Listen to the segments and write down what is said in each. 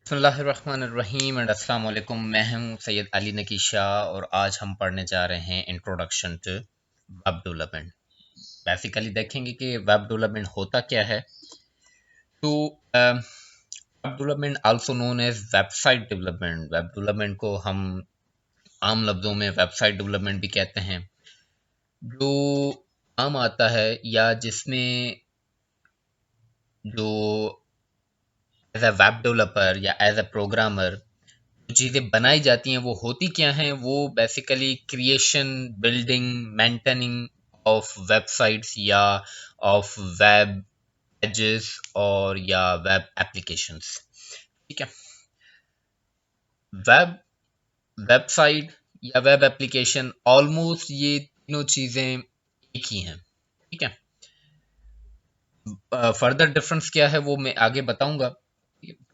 बिस्मिल्लाहिर्रहमानिर्रहीम एंड अस्सलाम वालेकुम। मैं हूं सैयद अली नकी शाह और आज हम पढ़ने जा रहे हैं introduction to web development. Basically देखेंगे कि वेब डेवलपमेंट होता क्या है। तो web development also known as website development. Web development को हम आम लफ्ज़ों में वेबसाइट डेवलपमेंट भी कहते हैं। जो आम आता है या जिसमें जो एज अ वेब डेवलपर या एज अ प्रोग्रामर चीज़ें बनाई जाती हैं वो होती क्या हैं, वो basically creation, building, maintaining of websites या ऑफ वेब पेजेस और या वेब एप्लीकेशंस। ठीक है। वेब वेबसाइट या वेब एप्लीकेशन ऑलमोस्ट ये तीनों चीज़ें एक ही हैं। ठीक है। फर्दर डिफरेंस क्या है वो मैं आगे बताऊंगा।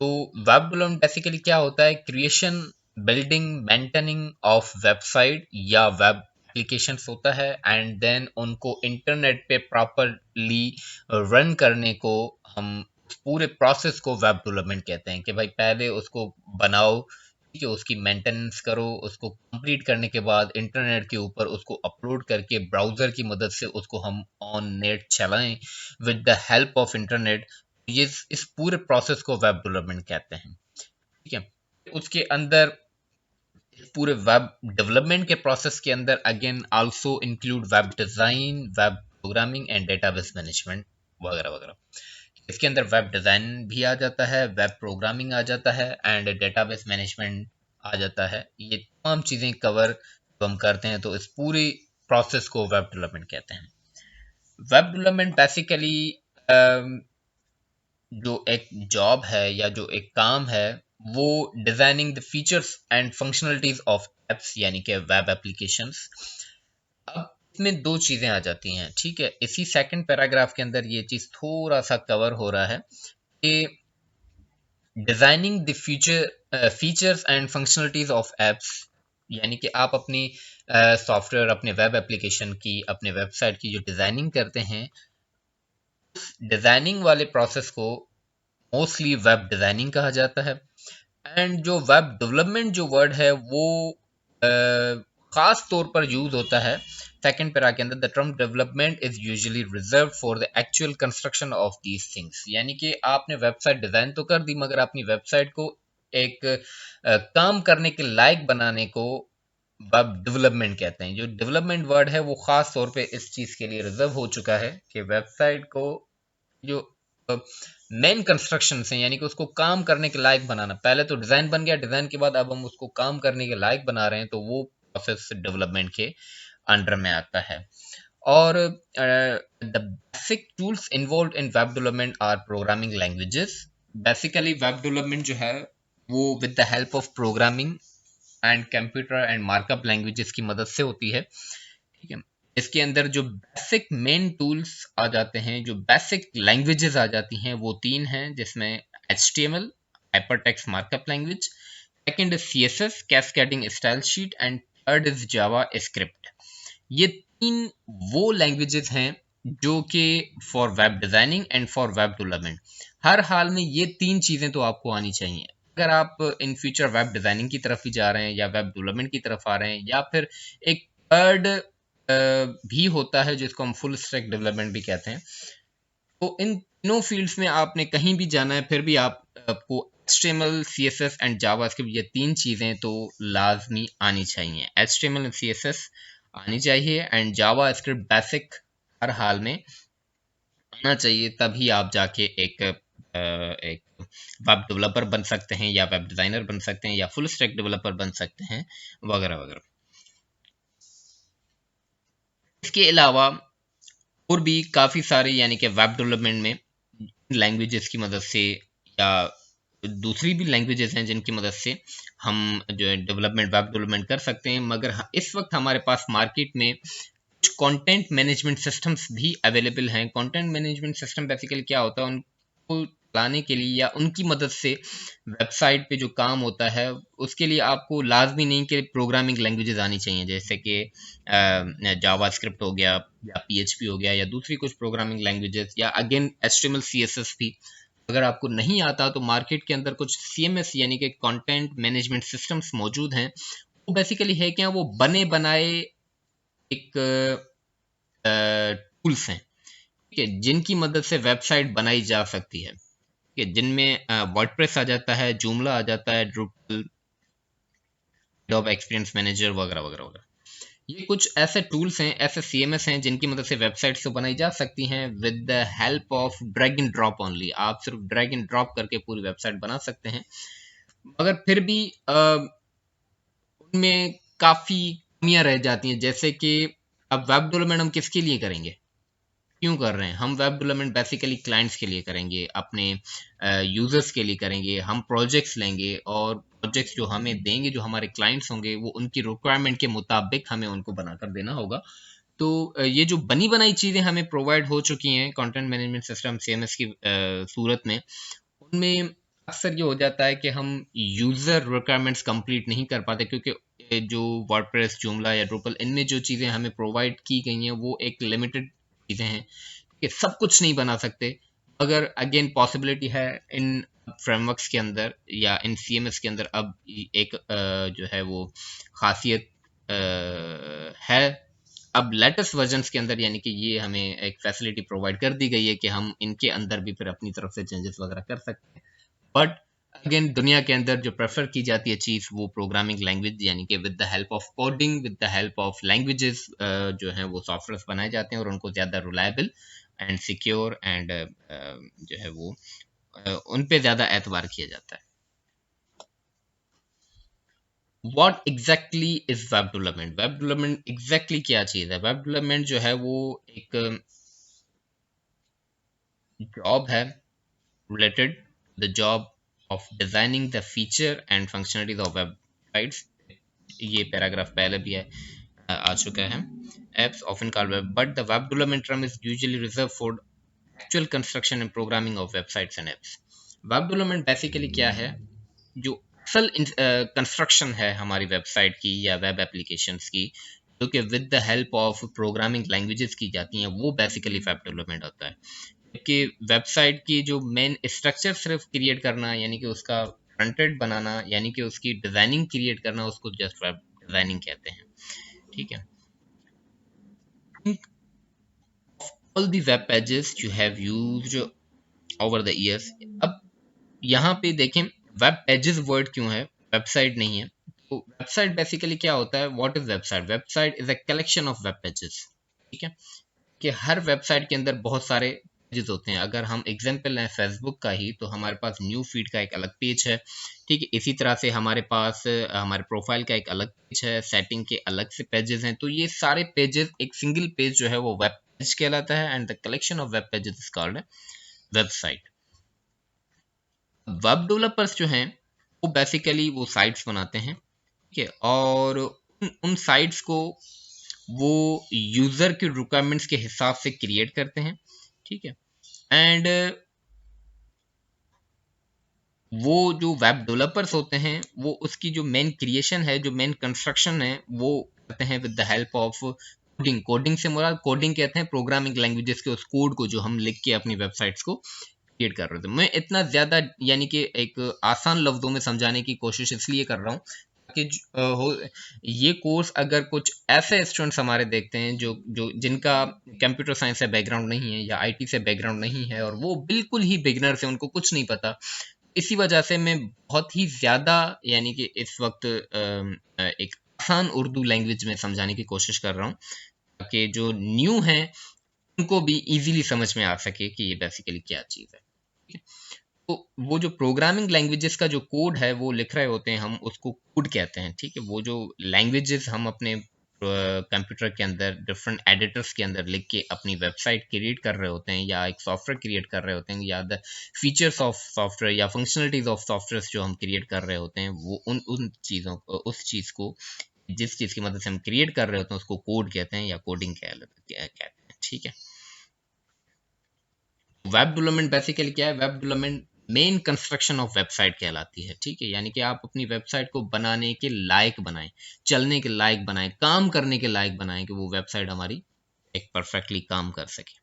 तो वेब डेवलपमेंट बेसिकली क्या होता है, creation, building, maintaining of website या वेब एप्लीकेशंस होता है एंड देन उनको इंटरनेट पे प्रॉपरली रन करने को हम उस पूरे प्रोसेस को वेब डेवलपमेंट कहते हैं कि भाई पहले उसको बनाओ, ठीक है, उसकी मेंटेनेंस करो, उसको कंप्लीट करने के बाद इंटरनेट के ऊपर उसको अपलोड करके ब्राउज़र की मदद से उसको हम ऑन नेट चलाएं with the help of internet. ये इस पूरे प्रोसेस को वेब डेवलपमेंट कहते हैं। ठीक है। उसके अंदर इस पूरे वेब डेवलपमेंट के प्रोसेस के अंदर again also include web design, web programming and database management वगैरह वगैरह। इसके अंदर वेब डिज़ाइन भी आ जाता है, वेब प्रोग्रामिंग आ जाता है एंड डेटाबेस मैनेजमेंट आ जाता है। ये तमाम चीज़ें कवर हम करते हैं तो इस पूरी प्रोसेस को वेब डेवलपमेंट कहते हैं। वेब डेवलपमेंट बेसिकली जो एक जॉब है या जो एक काम है वो designing the features and functionalities of apps यानी कि वेब एप्लीकेशंस। अब इसमें दो चीजें आ जाती हैं। ठीक है। इसी सेकंड पैराग्राफ के अंदर ये चीज थोड़ा सा कवर हो रहा है कि designing the future features and functionalities of apps, यानी कि आप अपनी सॉफ्टवेयर, अपने वेब एप्लीकेशन की, अपने वेबसाइट की जो डिजाइनिंग करते हैं, डिजाइनिंग वाले प्रोसेस को मोस्टली वेब डिजाइनिंग कहा जाता है। एंड जो वेब डेवलपमेंट जो वर्ड है वो खास तौर पर यूज होता है सेकंड पैरा के अंदर। The term development is usually reserve for the actual construction of these things, यानी कि आपने वेबसाइट डिजाइन तो कर दी मगर अपनी वेबसाइट को एक काम करने के लायक बनाने को वेब डेवलपमेंट कहते हैं। जो डेवलपमेंट वर्ड है वो खास तौर पे इस चीज के लिए रिजर्व हो चुका है कि वेबसाइट को जो मेन कंस्ट्रक्शन है यानी कि उसको काम करने के लायक बनाना, पहले तो डिजाइन बन गया, डिजाइन के बाद अब हम उसको काम करने के लायक बना रहे हैं, तो वो प्रोसेस डेवलपमेंट के अंडर में आता है। और the basic tools involve in web development R programming languages. Basically web development जो है वो with the help of programming and computer and markup languages की मदद से होती है। ठीक है। इसके अंदर जो बेसिक मेन टूल्स आ जाते हैं, जो बेसिक लैंग्वेजेस आ जाती हैं वो तीन हैं, जिसमें HTML hypertext markup language, second is CSS cascading style sheet and third is JavaScript. ये तीन वो लैंग्वेजेस हैं जो कि for web designing and for web development, हर हाल में ये तीन चीजें तो आपको आनी चाहिए। अगर आप इन फ्यूचर वेब डिजाइनिंग की तरफ ही जा रहे हैं या वेब डेवलपमेंट की तरफ आ रहे हैं या फिर एक थर्ड भी होता है जिसको हम फुल स्टैक डेवलपमेंट भी कहते हैं, तो इन तीनों फील्ड्स में आपने कहीं भी जाना है फिर भी आपको HTML, CSS एंड जावास्क्रिप्ट ये तीन चीज़ें तो लाजमी आनी चाहिए। HTML एंड CSS आनी चाहिए एंड जावास्क्रिप्ट बेसिक हर हाल में आना चाहिए, तभी आप जाके एक वेब डेवलपर बन सकते हैं या वेब डिज़ाइनर बन सकते हैं या फुल स्टैक डेवलपर बन सकते हैं वगैरह वगैरह। इसके अलावा और भी काफ़ी सारे यानी कि वेब डेवलपमेंट में लैंग्वेजेस की मदद से या दूसरी भी लैंग्वेजेस हैं जिनकी मदद से हम जो है डेवलपमेंट, वेब डेवलपमेंट कर सकते हैं, मगर इस वक्त हमारे पास मार्केट में कुछ कंटेंट मैनेजमेंट सिस्टम्स भी अवेलेबल हैं। कंटेंट मैनेजमेंट सिस्टम बेसिकली क्या होता है, उनको चलाने के लिए या उनकी मदद से वेबसाइट पे जो काम होता है उसके लिए आपको लाजमी नहीं कि प्रोग्रामिंग लैंग्वेजेस आनी चाहिए, जैसे कि जावा स्क्रिप्ट हो गया या PHP हो गया या दूसरी कुछ प्रोग्रामिंग लैंग्वेजेस या अगेन HTML CSS भी अगर आपको नहीं आता तो मार्केट के अंदर कुछ CMS यानी कि कंटेंट मैनेजमेंट सिस्टम्स मौजूद हैं। वो बेसिकली है क्या, वो बने बनाए एक टूल्स हैं, ठीक है, जिनकी मदद से वेबसाइट बनाई जा सकती है, ठीक है, जिनमें वर्डप्रेस आ जाता है, जूमला आ जाता है, ड्रूपल, जॉब एक्सपीरियंस मैनेजर वगैरह वगैरह वगैरह। ये कुछ ऐसे टूल्स हैं, ऐसे CMS हैं जिनकी मदद से वेबसाइट्स तो बनाई जा सकती हैं with the help of drag and drop only. आप सिर्फ ड्रैग एंड ड्रॉप करके पूरी वेबसाइट बना सकते हैं, मगर फिर भी उनमें काफ़ी कमियां रह जाती हैं। जैसे कि अब वेब डेवलपमेंट हम किसके लिए करेंगे, क्यों कर रहे हैं? हम वेब डेवलपमेंट बेसिकली क्लाइंट्स के लिए करेंगे, अपने यूजर्स के लिए करेंगे। हम प्रोजेक्ट्स लेंगे और प्रोजेक्ट्स जो हमें देंगे, जो हमारे क्लाइंट्स होंगे, वो उनकी रिक्वायरमेंट के मुताबिक हमें उनको बनाकर देना होगा। तो ये जो बनी बनाई चीज़ें हमें प्रोवाइड हो चुकी हैं कंटेंट मैनेजमेंट सिस्टम CMS की सूरत में, उनमें अक्सर ये हो जाता है कि हम यूज़र रिक्वायरमेंट्स कंप्लीट नहीं कर पाते, क्योंकि जो वर्डप्रेस, जूमला या ड्रूपल, इनमें जो चीज़ें हमें प्रोवाइड की गई हैं वो एक लिमिटेड चीज़ें हैं कि सब कुछ नहीं बना सकते। अगर अगेन पॉसिबिलिटी है इन फ्रेमवर्क्स के अंदर या इन CMS के अंदर, अब एक जो है वो खासियत है अब लेटेस्ट वर्जन्स के अंदर, यानी कि ये हमें एक फैसिलिटी प्रोवाइड कर दी गई है कि हम इनके अंदर भी फिर अपनी तरफ से चेंजेस वगैरह कर सकते हैं। बट अगेन दुनिया के अंदर जो प्रेफर की जाती है चीज़, वो प्रोग्रामिंग लैंग्वेज, यानी कि with the help of coding, with the help of languages जो हैं वो सॉफ्टवेयर बनाए जाते हैं और उनको ज़्यादा रिलायबल एंड सिक्योर एंड जो है वो उन पे ज़्यादा एतबार किया जाता है। What exactly is web development? Web development exactly क्या चीज़ है? वेब डेवलपमेंट जो है वो एक जॉब है related the job of designing the feature and functionalities of websites। ये पैराग्राफ पहले भी है आ चुका है। Apps often called web, but the web development term is usually reserved for actual construction and programming of websites and apps। Web development basically क्या है? जो असल कंस्ट्रक्शन है हमारी वेबसाइट की या वेब एप्लीकेशंस की, जो कि with the help of programming languages की जाती हैं, वो बेसिकली वेब डेवलपमेंट होता है। कि वेबसाइट की जो मेन स्ट्रक्चर सिर्फ क्रिएट करना, यानी कि उसका फ्रंट एंड बनाना, यानी कि उसकी डिजाइनिंग क्रिएट करना, उसको जस्ट वेब डिजाइनिंग कहते हैं, ठीक है। All the web pages you have used over the years. अब यहाँ पे देखें, वेब पेजेस वर्ड क्यों है, वेबसाइट नहीं है? तो वेबसाइट बेसिकली क्या होता है? What is website? Website is a collection of web pages, ठीक है, कि हर वेबसाइट के अंदर बहुत सारे पेजेस होते हैं। अगर हम एग्जांपल लें फेसबुक का ही, तो हमारे पास न्यू फीड का एक अलग पेज है, ठीक है। इसी तरह से हमारे पास हमारे प्रोफाइल का एक अलग पेज है, सेटिंग के अलग से पेजेस हैं। तो ये सारे पेजेस एक सिंगल पेज जो है वो वेब पेज कहलाता है, and the collection of web pages is called website. Web developers जो हैं वो बेसिकली वो साइट्स बनाते हैं, ठीक है, और उन साइट्स को वो यूजर की रिक्वायरमेंट्स के हिसाब से क्रिएट करते हैं, ठीक है। एंड वो जो वेब डेवलपर्स होते हैं, वो उसकी जो मेन क्रिएशन है, जो मेन कंस्ट्रक्शन है, वो करते हैं with the help of coding. Coding से मुराद, कोडिंग कहते हैं प्रोग्रामिंग लैंग्वेजेस के उस कोड को जो हम लिख के अपनी वेबसाइट्स को क्रिएट कर रहे थे। मैं इतना ज़्यादा यानी कि एक आसान लफ्ज़ों में समझाने की कोशिश इसलिए कर रहा हूँ कि हो ये कोर्स अगर कुछ ऐसे स्टूडेंट्स हमारे देखते हैं जो जो जिनका कंप्यूटर साइंस से बैकग्राउंड नहीं है या IT से बैकग्राउंड नहीं है, और वो बिल्कुल ही बिगनर से, उनको कुछ नहीं पता, इसी वजह से मैं बहुत ही ज़्यादा यानी कि इस वक्त एक आसान उर्दू लैंग्वेज में समझाने की कोशिश कर रहा हूँ, ताकि जो न्यू हैं उनको भी इजीली समझ में आ सके कि ये बेसिकली क्या चीज़ है। तो वो जो प्रोग्रामिंग लैंग्वेजेस का जो कोड है वो लिख रहे होते हैं, हम उसको कोड कहते हैं, ठीक है। वो जो लैंग्वेजेस हम अपने कंप्यूटर के अंदर डिफरेंट एडिटर्स के अंदर लिख के अपनी वेबसाइट क्रिएट कर रहे होते हैं या एक सॉफ्टवेयर क्रिएट कर रहे होते हैं, या द फीचर्स ऑफ सॉफ्टवेयर या फंक्शनलिटीज ऑफ सॉफ्टवेयर जो हम क्रिएट कर रहे होते हैं, वो उन चीज़ों उस चीज़ को, जिस चीज़ की मदद से हम क्रिएट कर रहे होते हैं, उसको कोड कहते हैं या कोडिंग कहते हैं, ठीक है। वेब डेवलपमेंट बेसिकली क्या है? Web development main construction of website कहलाती है, ठीक है, यानी कि आप अपनी वेबसाइट को बनाने के लायक बनाएं, चलने के लायक बनाएं, काम करने के लायक बनाएं, कि वो वेबसाइट हमारी एक परफेक्टली काम कर सके।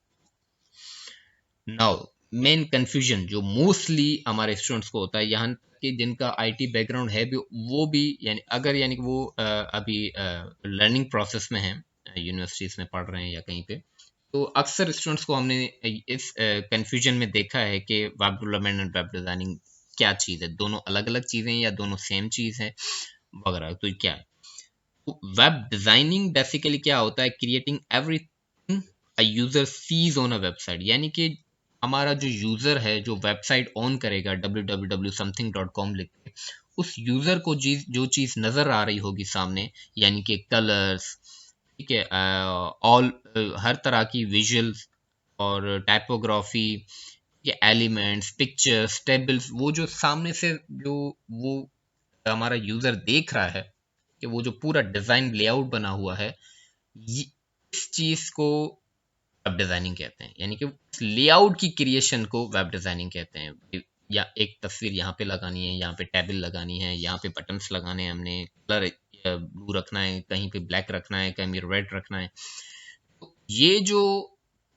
नाउ मेन कंफ्यूजन जो मोस्टली हमारे स्टूडेंट्स को होता है, यहाँ कि जिनका आईटी बैकग्राउंड है भी, वो भी यानी अगर यानी कि वो अभी लर्निंग प्रोसेस में है, यूनिवर्सिटीज में पढ़ रहे हैं या कहीं पे, तो अक्सर स्टूडेंट्स को हमने इस कंफ्यूजन में देखा है कि web development and web designing क्या चीज़ है, दोनों अलग अलग चीज़ें या दोनों सेम चीज़ है वगैरह। तो क्या है वेब डिजाइनिंग? बेसिकली क्या होता है, creating everything a user sees on a website, यानी कि हमारा जो यूजर है जो वेबसाइट ऑन करेगा www.something.com लिख के, उस यूजर को जो चीज नजर आ रही होगी सामने, यानी कि कलर्स, ठीक है, ऑल हर तरह की विजुअल्स और टाइपोग्राफी के एलिमेंट्स, पिक्चर्स, टेबल्स, वो जो सामने से जो वो हमारा यूजर देख रहा है कि वो जो पूरा डिजाइन लेआउट बना हुआ है, इस चीज को वेब डिजाइनिंग कहते हैं, यानी कि लेआउट की क्रिएशन को वेब डिजाइनिंग कहते हैं। या एक तस्वीर यहाँ पे लगानी है, यहाँ पे टेबल लगानी है, यहाँ पे बटन्स लगाने हैं, हमने कलर ब्लू रखना है, कहीं पे ब्लैक रखना है, कहीं रेड रखना है, तो ये जो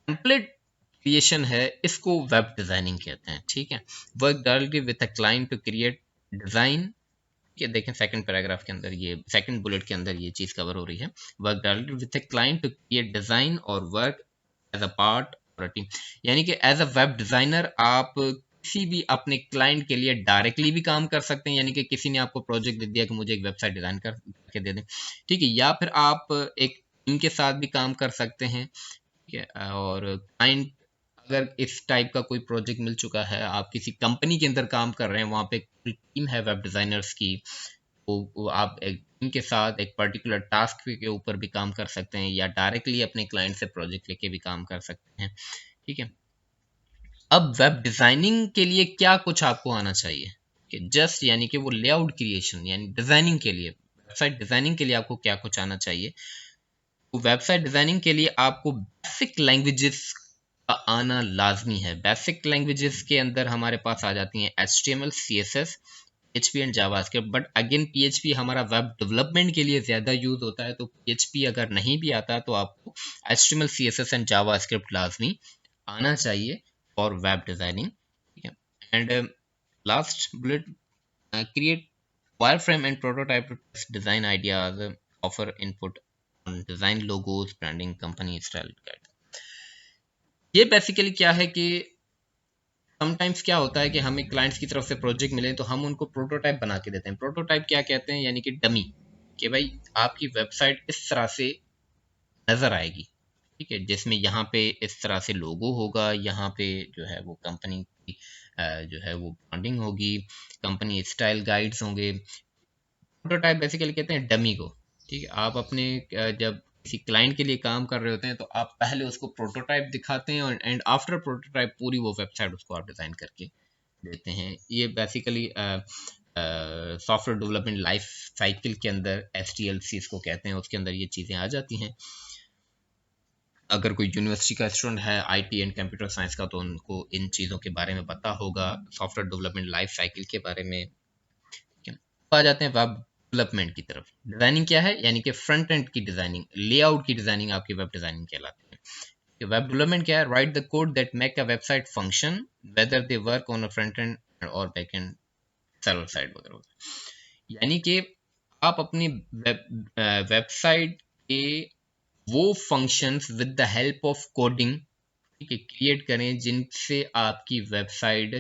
टेम्पलेट क्रिएशन है इसको वेब डिजाइनिंग कहते हैं। ठीक है, work directly with a client to create design. ये देखें सेकंड पैराग्राफ के अंदर, ये सेकंड बुलेट के अंदर ये चीज कवर हो रही है, work directly with a client to create design और वर्क एज अ पार्ट और टीम, यानी कि एज अ वेब डिजाइनर आप किसी भी अपने क्लाइंट के लिए डायरेक्टली भी काम कर सकते हैं, यानी कि किसी ने आपको प्रोजेक्ट दे दिया कि मुझे एक वेबसाइट डिजाइन करके दे दें, ठीक है, या फिर आप एक टीम के साथ भी काम कर सकते हैं, ठीक है, और क्लाइंट अगर इस टाइप का कोई प्रोजेक्ट मिल चुका है, आप किसी कंपनी के अंदर काम कर रहे हैं, वहाँ पे एक टीम है वेब डिजाइनर्स की, वो आप एक टीम के साथ एक पर्टिकुलर टास्क के ऊपर भी काम कर सकते हैं, या डायरेक्टली अपने क्लाइंट से प्रोजेक्ट लेके भी काम कर सकते हैं। ठीक है, अब वेब डिजाइनिंग के लिए क्या कुछ आपको आना चाहिए कि जस्ट यानी कि वो लेआउट क्रिएशन यानी डिजाइनिंग के लिए, वेबसाइट डिजाइनिंग के लिए आपको क्या कुछ आना चाहिए? तो वेबसाइट डिजाइनिंग के लिए आपको बेसिक लैंग्वेजेस का आना लाजमी है। बेसिक लैंग्वेजेस के अंदर हमारे पास आ जाती हैं HTML, CSS, PHP and JavaScript. But again PHP हमारा वेब डेवलपमेंट के लिए ज़्यादा यूज होता है, तो PHP अगर नहीं भी आता तो आपको HTML, CSS एंड जावास्क्रिप्ट लाजमी आना चाहिए फॉर वेब डिजाइनिंग। ठीक है, and last bullet, create wireframe and prototype to test design ideas, offer input on design logos, branding, company style guide। ये बेसिकली क्या है कि समटाइम्स क्या होता है कि हमें क्लाइंट्स की तरफ से प्रोजेक्ट मिले तो हम उनको प्रोटोटाइप बना के देते हैं। प्रोटोटाइप क्या कहते हैं, यानी कि डमी, कि भाई आपकी वेबसाइट इस तरह से नजर आएगी, ठीक है, जिसमें यहाँ पे इस तरह से लोगो होगा, यहाँ पे जो है वो कंपनी की जो है वो ब्रांडिंग होगी, कंपनी स्टाइल गाइड्स होंगे। प्रोटोटाइप बेसिकली कहते हैं डमी को। ठीक है, आप अपने जब किसी क्लाइंट के लिए काम कर रहे होते हैं तो आप पहले उसको प्रोटोटाइप दिखाते हैं, और एंड आफ्टर प्रोटोटाइप पूरी वो वेबसाइट उसको आप डिजाइन करके देते हैं। ये basically software development life cycle के अंदर SDLC इसको कहते हैं, उसके अंदर ये चीज़ें आ जाती हैं। अगर कोई यूनिवर्सिटी का स्टूडेंट है IT एंड कंप्यूटर साइंस का, तो उनको इन चीज़ों के बारे में पता होगा, सॉफ्टवेयर डेवलपमेंट लाइफ साइकिल के बारे में। आ जाते हैं वेब डेवलपमेंट की तरफ। डिजाइनिंग क्या है, यानी कि फ्रंट एंड की डिजाइनिंग, लेआउट की डिजाइनिंग आपकी वेब डिजाइनिंग कहलाती है। वेब डेवलपमेंट क्या है, right the code that make a website function whether they work on a front end और बैक एंड सर्वर साइड वगैरह, यानी कि आप अपनी वेबसाइट के वो functions with the help of coding, ठीक है, क्रिएट करें जिनसे आपकी वेबसाइट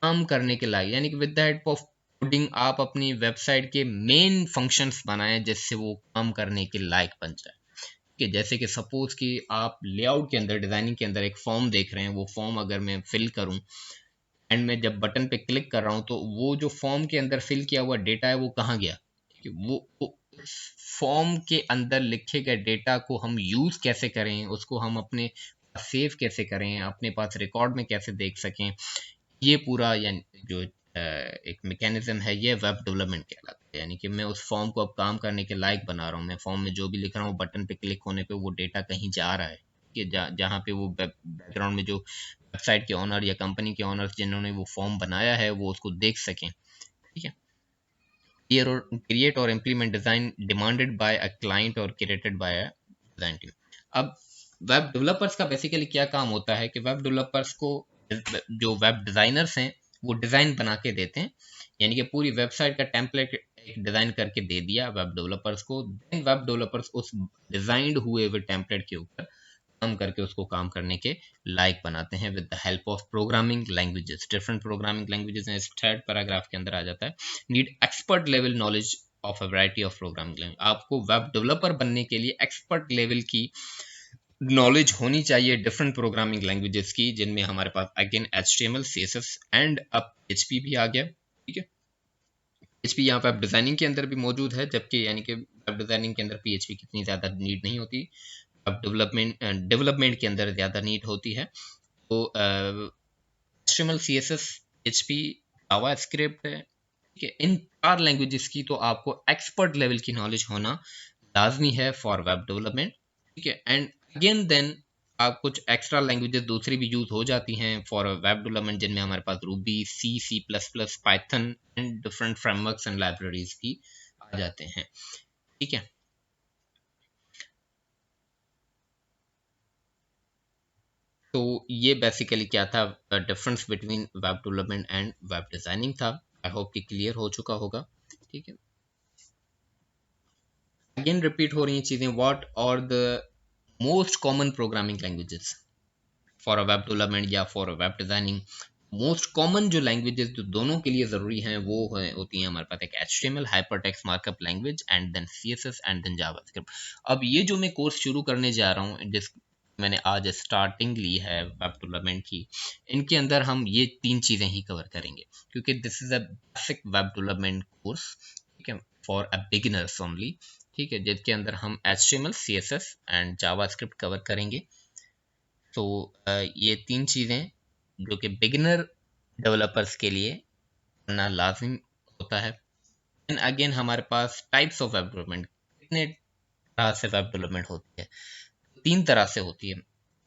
काम करने के लायक, यानी कि with the help of coding आप अपनी वेबसाइट के मेन फंक्शंस बनाएं जिससे वो काम करने के लायक बन जाए। कि जैसे कि सपोज कि आप लेआउट के अंदर, डिजाइनिंग के अंदर एक फॉर्म देख रहे हैं, वो फॉर्म अगर मैं फिल करूं एंड मैं जब बटन पे क्लिक कर रहा हूं तो वो जो फॉर्म के अंदर फिल किया हुआ डेटा है वो कहाँ गया, ठीक है, वो फॉर्म के अंदर लिखे गए डेटा को हम यूज कैसे करें, उसको हम अपने सेव कैसे करें, अपने पास रिकॉर्ड में कैसे देख सकें, ये पूरा यानी जो एक मैकेनिज्म है, ये वेब डेवलपमेंट कहलाता है। यानी कि मैं उस फॉर्म को अब काम करने के लायक बना रहा हूँ, मैं फॉर्म में जो भी लिख रहा हूँ बटन पे क्लिक होने पे वो डेटा कहीं जा रहा है, कि जहाँ पे वो बैकग्राउंड में जो वेबसाइट के ऑनर या कंपनी के ऑनर जिन्होंने वो फॉर्म बनाया है वो उसको देख सकें। ठीक है, क्रिएट और implement design demanded by a client और created by a design team. अब वेब डेवलपर्स का बेसिकली क्या काम होता है कि वेब डेवलपर्स को जो वेब डिज़ाइनर्स हैं वो डिज़ाइन बना के देते हैं, यानी कि पूरी वेबसाइट का टेम्पलेट एक डिज़ाइन करके दे दिया वेब डेवलपर्स को। देन वेब डेवलपर्स उस डिज़ाइंड हुए हुए टेम्पलेट के ऊपर काम करके उसको काम करने के लायक बनाते हैं with the help of programming languages. Different programming languages हैं, इस थर्ड पैराग्राफ के अंदर आ जाता है। Need expert level knowledge of a variety of programming language. आपको वेब डेवलपर बनने के लिए एक्सपर्ट लेवल की नॉलेज होनी चाहिए डिफरेंट प्रोग्रामिंग लैंग्वेजेस की, जिनमें हमारे पास अगेन HTML CSS एंड अब PHP भी आ गया। ठीक है, PHP यहाँ पे वेब डिजाइनिंग के अंदर भी मौजूद है, जबकि यानी कि वेब डिजाइनिंग के अंदर PHP की इतनी ज़्यादा नीड नहीं होती, वेब डेवलपमेंट के अंदर ज़्यादा नीड होती है। तो HTML CSS PHP जावा स्क्रिप्ट है, ठीक है, इन 4 लैंग्वेजेस की तो आपको एक्सपर्ट लेवल की नॉलेज होना लाजमी है फॉर वेब डेवलपमेंट। ठीक है, एंड अगेन देन आप कुछ एक्स्ट्रा लैंग्वेजेस दूसरी भी यूज हो जाती हैं फॉर वेब डेवलपमेंट, जिनमें हमारे पास Ruby, C plus plus, Python and different frameworks and libraries भी आ जाते हैं। ठीक है, तो ये बेसिकली क्या था, difference between web development and web designing था। आई होप कि क्लियर हो चुका होगा। ठीक है, अगेन रिपीट हो रही चीजें। What are the most common programming languages for a web development या for a web designing? Most common जो लैंग्वेजेस जो दोनों के लिए ज़रूरी हैं वो होती हैं हमारे पास एक HTML hypertext markup language and then CSS and then JavaScript. अब ये जो मैं कोर्स शुरू करने जा रहा हूँ, जिस मैंने आज स्टार्टिंग ली है वेब डेवलपमेंट की, इनके अंदर हम ये 3 चीज़ें ही कवर करेंगे, क्योंकि this is a basic web development course. ठीक है, फॉर अ बिगिनर्स ओनली। ठीक है, जिसके अंदर हम HTML CSS and JavaScript cover करेंगे। तो ये 3 चीज़ें जो कि बिगिनर डेवलपर्स के लिए करना लाजिम होता है। एंड अगेन हमारे पास टाइप्स ऑफ वेब डेवलपमेंट, कितने तरह से वेब डेवलपमेंट होती है? 3 तरह से होती है।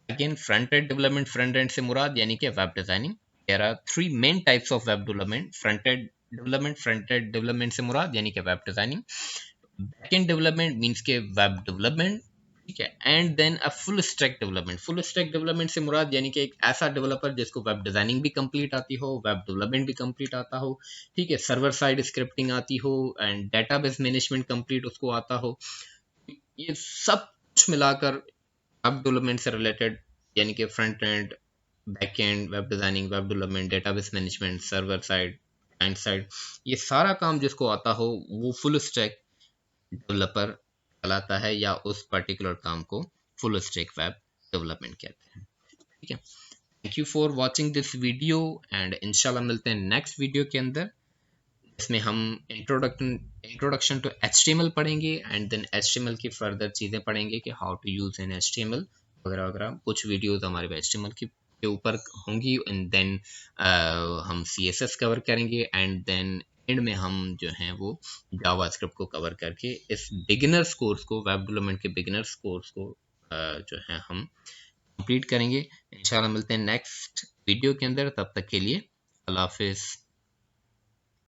Again front end development, front end से मुराद यानी कि web designing. There are 3 main types of web development. Front end development से मुराद यानी कि web designing. Backend development means के वेब डेवलपमेंट। ठीक है, and then a full stack development. Full stack development से मुराद यानी कि एक ऐसा डेवलपर जिसको वेब डिजाइनिंग भी कंप्लीट आती हो, वेब डेवलपमेंट भी कंप्लीट आता हो, ठीक है, सर्वर साइड स्क्रिप्टिंग आती हो एंड डेटाबेस मैनेजमेंट कंप्लीट उसको आता हो। ये सब कुछ मिलाकर वेब डेवलपमेंट से रिलेटेड, यानी कि front end, back and, web designing, web development, database management, server side, client side, ये सारा काम जिसको आता हो वो फुल स्टैक डेवलपर चलाता है, या उस पर्टिकुलर काम को फुल स्टैक वेब डेवलपमेंट कहते हैं। ठीक है, thank you for watching this video and इंशाल्लाह मिलते हैं नेक्स्ट वीडियो के अंदर, इसमें हम इंट्रोडक्शन टू HTML पढ़ेंगे एंड देन HTML की फर्दर चीज़ें पढ़ेंगे कि how to use an HTML वगैरह वगैरह। कुछ वीडियोस हमारे HTML के ऊपर होंगी एंड देन हम CSS कवर करेंगे एंड देन एंड में हम जो हैं वो जावास्क्रिप्ट को कवर करके इस बिगिनर्स कोर्स को, वेब डेवलपमेंट के बिगिनर्स कोर्स को जो है हम कंप्लीट करेंगे। इंशाल्लाह मिलते हैं नेक्स्ट वीडियो के अंदर, तब तक के लिए अल्लाह हाफिज़।